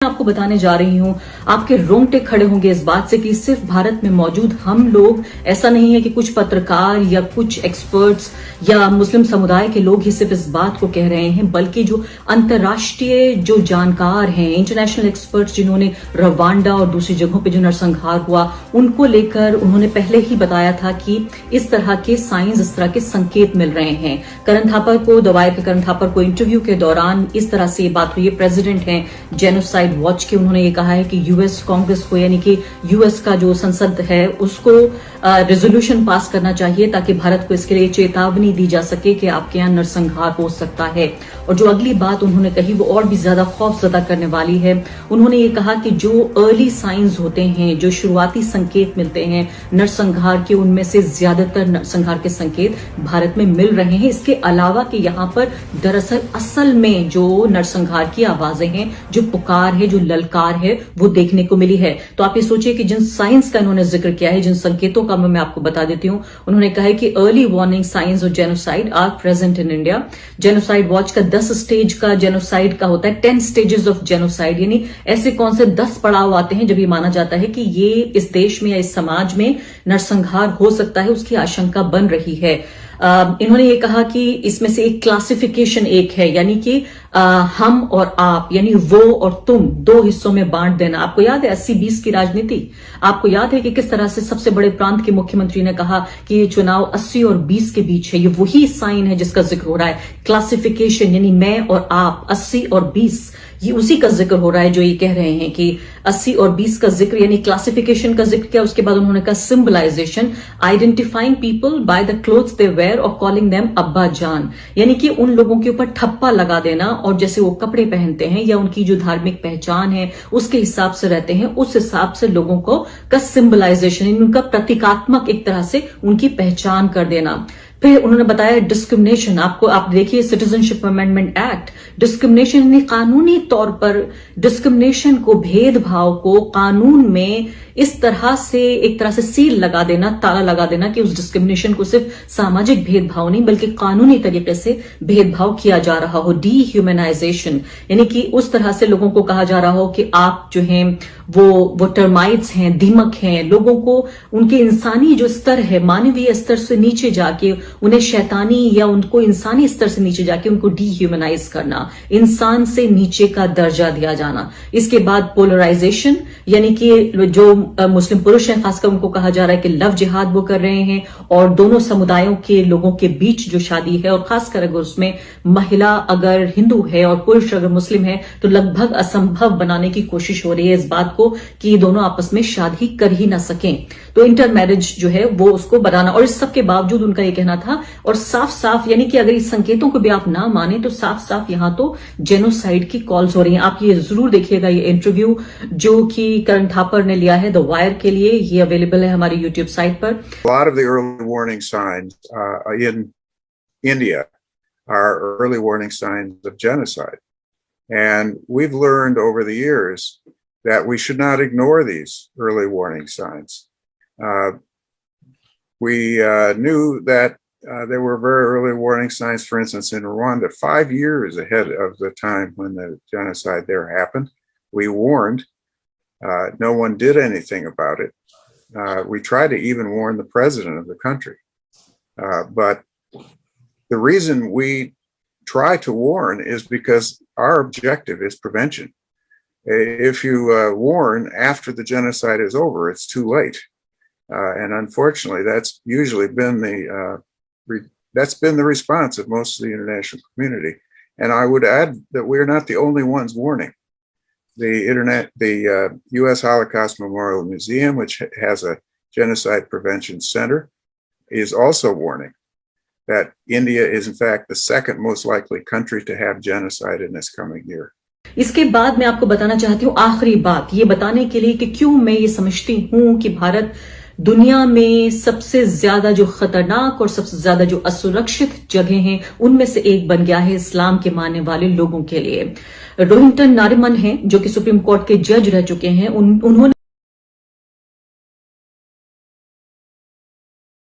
आपको बताने जा रही हूं, आपके रोंगटे खड़े होंगे इस बात से कि सिर्फ भारत में मौजूद हम लोग, ऐसा नहीं है कि कुछ पत्रकार या कुछ एक्सपर्ट्स या मुस्लिम समुदाय के लोग ही सिर्फ इस बात को कह रहे हैं, बल्कि जो अंतर्राष्ट्रीय जो जानकार हैं, इंटरनेशनल एक्सपर्ट्स जिन्होंने रवांडा और दूसरी जगहों पर जो नरसंहार हुआ उनको लेकर उन्होंने पहले ही बताया था कि इस तरह के साइंस, इस तरह के संकेत मिल रहे हैं। करण थापर को, द वायर के करण थापर को इंटरव्यू के दौरान इस तरह से ये बात हुई। प्रेसिडेंट हैं जेनोसाइड वॉच के, उन्होंने ये कहा है कि यूएस कांग्रेस को, यानी कि यूएस का जो संसद है उसको रेजोल्यूशन पास करना चाहिए ताकि भारत को इसके लिए चेतावनी दी जा सके कि आपके यहां नरसंहार हो सकता है। और जो अगली बात उन्होंने कही वो और भी ज्यादा खौफजदा करने वाली है। उन्होंने ये कहा कि जो अर्ली साइंस होते हैं, जो शुरुआती संकेत मिलते हैं नरसंहार के, उनमें से ज्यादातर नरसंहार के संकेत भारत में मिल रहे हैं। इसके अलावा कि यहां पर दरअसल असल में जो नरसंहार की आवाजें हैं, जो पुकार है, जो ललकार है, वो देखने को मिली है। तो आप ये सोचिए कि जिन साइंस का इन्होंने जिक्र किया है, जिन संकेतों का मैं आपको बता देती हूं। उन्होंने कहा है कि early warning science of genocide are present in India. Genocide watch का 10 स्टेज का जेनोसाइड का होता है, 10 स्टेजेस ऑफ जेनोसाइड, यानी ऐसे कौन से 10 पड़ाव आते हैं जब ये माना जाता है कि ये इस देश में या इस समाज में नरसंहार हो सकता है, उसकी आशंका बन रही है। इन्होंने ये कहा कि इसमें से एक क्लासिफिकेशन एक है, यानी कि हम और आप, यानी वो और तुम, दो हिस्सों में बांट देना। आपको याद है 80-20 की राजनीति? आपको याद है कि किस तरह से सबसे बड़े प्रांत के मुख्यमंत्री ने कहा कि ये चुनाव 80 और 20 के बीच है। ये वही साइन है जिसका जिक्र हो रहा है, क्लासिफिकेशन, यानी मैं और आप, 80 और 20, ये उसी का जिक्र हो रहा है जो ये कह रहे हैं कि 80 और 20 का जिक्र, यानी क्लासिफिकेशन का जिक्र किया। उसके बाद उन्होंने कहा symbolisation, identifying people by the clothes they wear और कॉलिंग देम अब्बा जान, यानी कि उन लोगों के ऊपर ठप्पा लगा देना और जैसे वो कपड़े पहनते हैं या उनकी जो धार्मिक पहचान है उसके हिसाब से रहते हैं, उस हिसाब से लोगों को का सिंबलाइजेशन, उनका प्रतीकात्मक एक तरह से उनकी पहचान कर देना। फिर उन्होंने बताया डिस्क्रिमिनेशन। आप देखिए सिटीजनशिप अमेंडमेंट एक्ट, डिस्क्रिमिनेशन यानी कानूनी तौर पर डिस्क्रिमिनेशन को, भेदभाव को कानून में इस तरह से एक तरह से सील लगा देना, ताला लगा देना कि उस डिस्क्रिमिनेशन को सिर्फ सामाजिक भेदभाव नहीं बल्कि कानूनी तरीके से भेदभाव किया जा रहा हो। डीह्यूमनाइजेशन, यानी कि उस तरह से लोगों को कहा जा रहा हो कि आप जो हैं वो टर्माइट्स हैं, दीमक हैं, लोगों को उनके इंसानी जो स्तर है, मानवीय स्तर से नीचे जाके उन्हें शैतानी या उनको इंसानी स्तर से नीचे जाके उनको डीह्यूमनाइज करना, इंसान से नीचे का दर्जा दिया जाना। इसके बाद पोलराइजेशन, यानी कि जो मुस्लिम पुरुष हैं खासकर उनको कहा जा रहा है कि लव जिहाद वो कर रहे हैं और दोनों समुदायों के लोगों के बीच जो शादी है, और खासकर अगर उसमें महिला अगर हिंदू है और पुरुष अगर मुस्लिम है तो लगभग असंभव बनाने की कोशिश हो रही है इस बात को कि दोनों आपस में शादी कर ही ना सकें। तो इंटर मैरिज जो है वो उसको बनाना, और इस सब के बावजूद उनका ये कहना था, और साफ साफ यानी कि अगर इस संकेतों को भी आप ना माने तो साफ साफ यहां तो जेनोसाइड की कॉल्स हो रही हैं। आप ये जरूर देखिएगा ये इंटरव्यू जो कि करण थापर ने लिया है द वायर के लिए, ये अवेलेबल है हमारी यूट्यूब साइट पर। A lot of the early warning signs in India are early warning signs of genocide. And we've learned over the years that we should not ignore these early warning signs. We knew that there were very early warning signs, for instance, in Rwanda, 5 years ahead of the time when the genocide there happened. We warned. No one did anything about it. We tried to even warn the president of the country. But the reason we try to warn is because our objective is prevention. If you warn after the genocide is over, it's too late. And unfortunately, that's usually been the response of most of the international community. And I would add that we're not the only ones warning. The U.S. Holocaust Memorial Museum, which has a genocide prevention center, is also warning that India is in fact the second most likely country to have genocide in this coming year. इसके बाद मैं आपको बताना चाहती हूँ आखिरी बात, ये बताने के लिए कि क्यों मैं ये समझती हूँ कि भारत दुनिया में सबसे ज्यादा जो खतरनाक और सबसे ज्यादा जो असुरक्षित जगह हैं उनमें से एक बन गया है इस्लाम के मानने वाले लोगों के लिए। रोहिंटन नारिमन हैं जो कि सुप्रीम कोर्ट के जज रह चुके हैं, उन्होंने